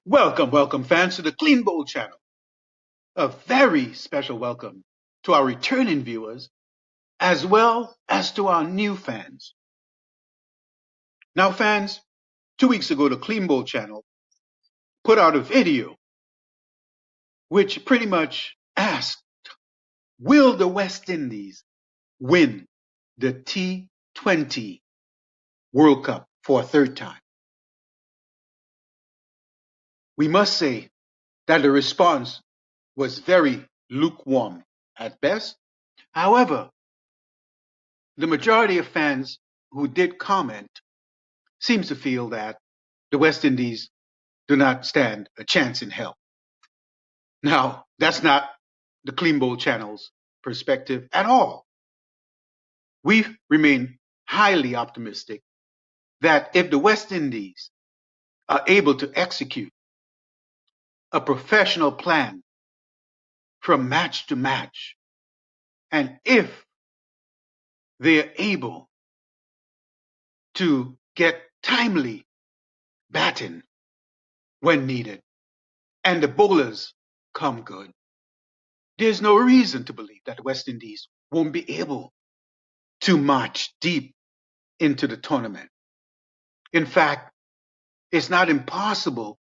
Welcome, welcome, fans, to the Clean Bowl channel. A very special welcome to our returning viewers as well as to our new fans. Now, fans, 2 weeks ago, the Clean Bowl channel put out a video which pretty much asked, will the West Indies win the T20 World Cup for a third time? We must say that the response was very lukewarm at best. However, the majority of fans who did comment seems to feel that the West Indies do not stand a chance in hell. Now, that's not the Clean Bowl channel's perspective at all. We remain highly optimistic that if the West Indies are able to execute a professional plan from match to match, and if they're able to get timely batting when needed, and the bowlers come good, there's no reason to believe that the West Indies won't be able to march deep into the tournament. In fact, it's not impossible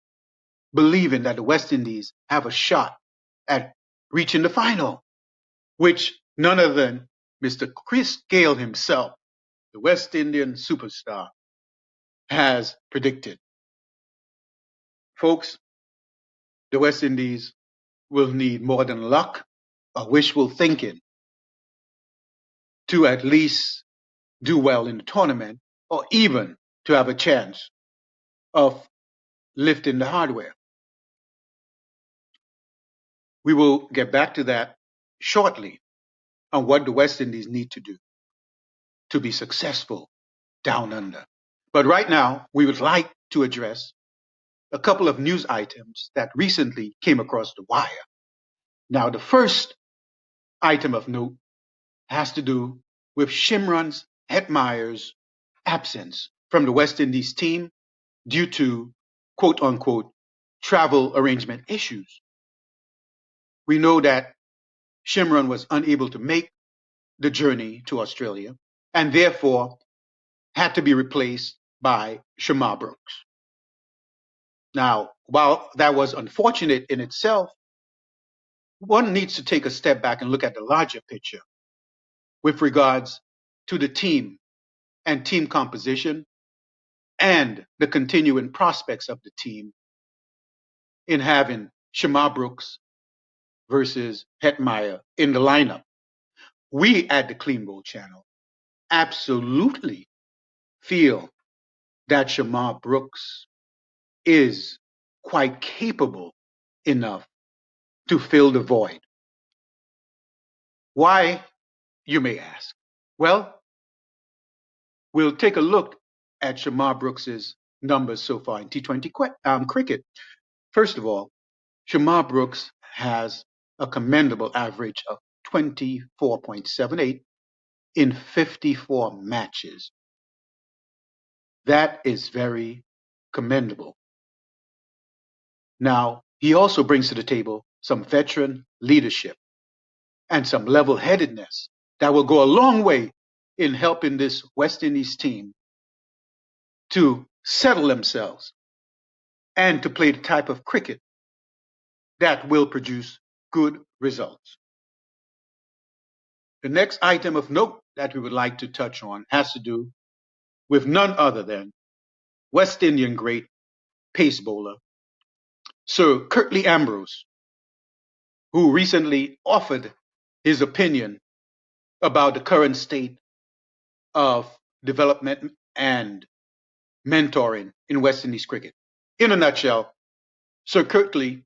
believing that the West Indies have a shot at reaching the final, which none other than Mr. Chris Gayle himself, the West Indian superstar, has predicted. Folks, the West Indies will need more than luck or wishful thinking to at least do well in the tournament or even to have a chance of lifting the hardware. We will get back to that shortly on what the West Indies need to do to be successful down under. But right now, we would like to address a couple of news items that recently came across the wire. Now, the first item of note has to do with Shimron Hetmeyer's absence from the West Indies team due to quote unquote travel arrangement issues. We know that Shimron was unable to make the journey to Australia and therefore had to be replaced by Shamar Brooks. Now, while that was unfortunate in itself, one needs to take a step back and look at the larger picture with regards to the team and team composition and the continuing prospects of the team in having Shamar Brooks versus Hetmeyer in the lineup. We at the Clean Bowl channel absolutely feel that Shamar Brooks is quite capable enough to fill the void. Why, you may ask? Well, we'll take a look at Shamar Brooks's numbers so far in T20 cricket. First of all, Shamar Brooks has a commendable average of 24.78 in 54 matches. That is very commendable. Now, he also brings to the table some veteran leadership and some level-headedness that will go a long way in helping this West Indies team to settle themselves and to play the type of cricket that will produce good results. The next item of note that we would like to touch on has to do with none other than West Indian great pace bowler, Sir Kirkley Ambrose, who recently offered his opinion about the current state of development and mentoring in West Indies cricket. In a nutshell, Sir Kirkley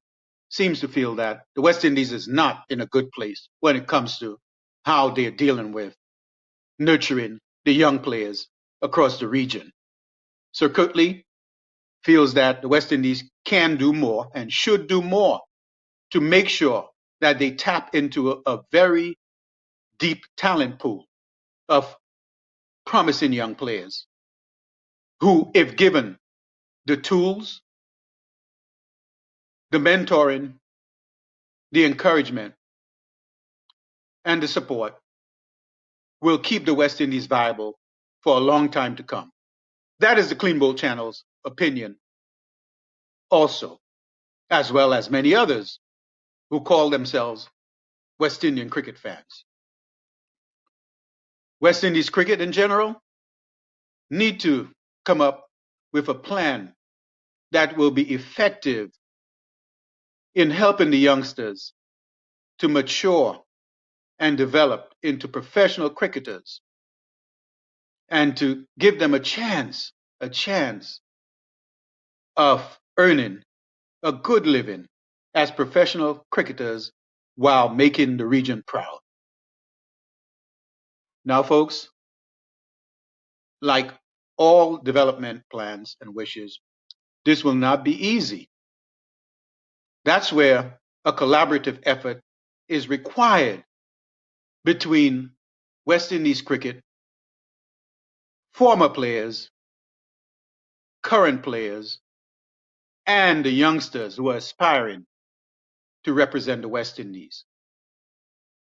seems to feel that the West Indies is not in a good place when it comes to how they're dealing with nurturing the young players across the region. Sir Kirkley feels that the West Indies can do more and should do more to make sure that they tap into a very deep talent pool of promising young players who, if given the tools the mentoring, the encouragement, and the support will keep the West Indies viable for a long time to come. That is the Clean Bowl Channel's opinion also, as well as many others who call themselves West Indian cricket fans. West Indies cricket in general need to come up with a plan that will be effective in helping the youngsters to mature and develop into professional cricketers and to give them a chance of earning a good living as professional cricketers while making the region proud. Now, folks, like all development plans and wishes, this will not be easy. That's where a collaborative effort is required between West Indies cricket, former players, current players, and the youngsters who are aspiring to represent the West Indies.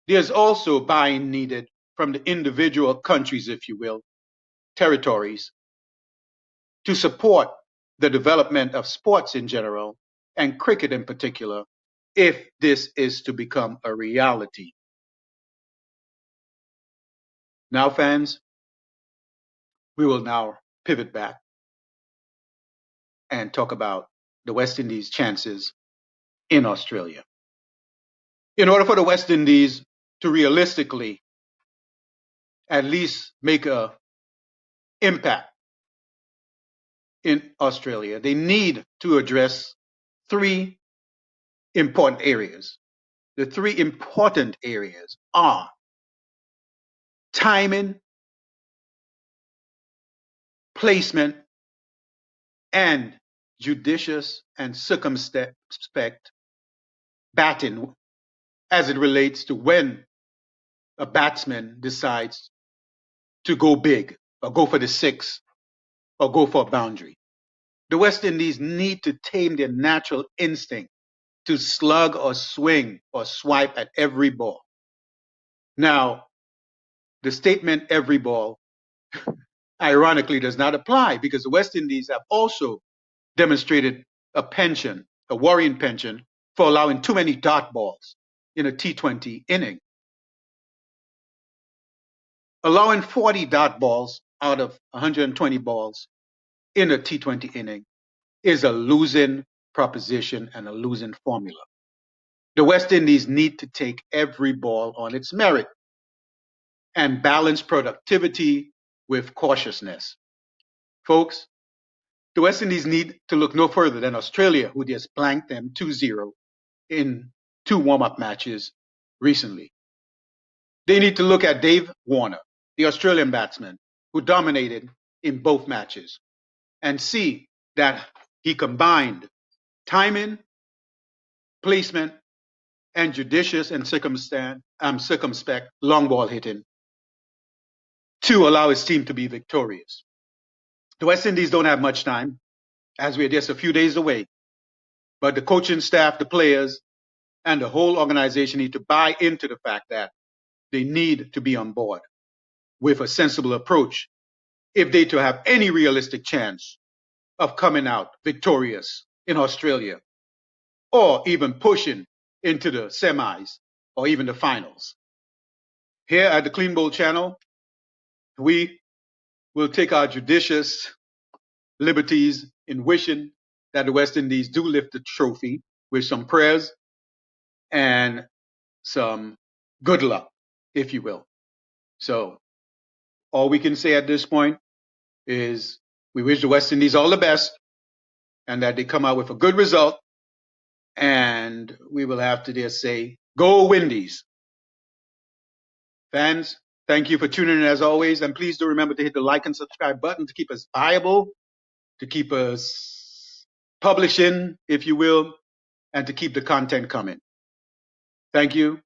There's also buy-in needed from the individual countries, if you will, territories, to support the development of sports in general and cricket in particular, if this is to become a reality. Now, fans, we will now pivot back and talk about the West Indies' chances in Australia. In order for the West Indies to realistically at least make an impact in Australia, they need to address three important areas. The three important areas are timing, placement, and judicious and circumspect batting as it relates to when a batsman decides to go big or go for the six or go for a boundary. The West Indies need to tame their natural instinct to slug or swing or swipe at every ball. Now, the statement every ball ironically does not apply because the West Indies have also demonstrated a worrying penchant for allowing too many dot balls in a T20 inning. Allowing 40 dot balls out of 120 balls in a T20 inning is a losing proposition and a losing formula. The West Indies need to take every ball on its merit and balance productivity with cautiousness. Folks, the West Indies need to look no further than Australia, who just blanked them 2-0 in 2 warm-up matches recently. They need to look at Dave Warner, the Australian batsman, who dominated in both matches, and see that he combined timing, placement, and judicious and circumspect long ball hitting to allow his team to be victorious. The West Indies don't have much time, as we're just a few days away, but the coaching staff, the players, and the whole organization need to buy into the fact that they need to be on board with a sensible approach if they to have any realistic chance of coming out victorious in Australia or even pushing into the semis or even the finals. Here at the Clean Bowl Channel, we will take our judicious liberties in wishing that the West Indies do lift the trophy with some prayers and some good luck, if you will. So all we can say at this point is we wish the West Indies all the best and that they come out with a good result. And we will have to just say, go Windies. Fans, thank you for tuning in as always. And please do remember to hit the like and subscribe button to keep us viable, to keep us publishing, if you will, and to keep the content coming. Thank you.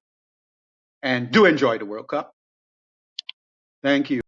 And do enjoy the World Cup. Thank you.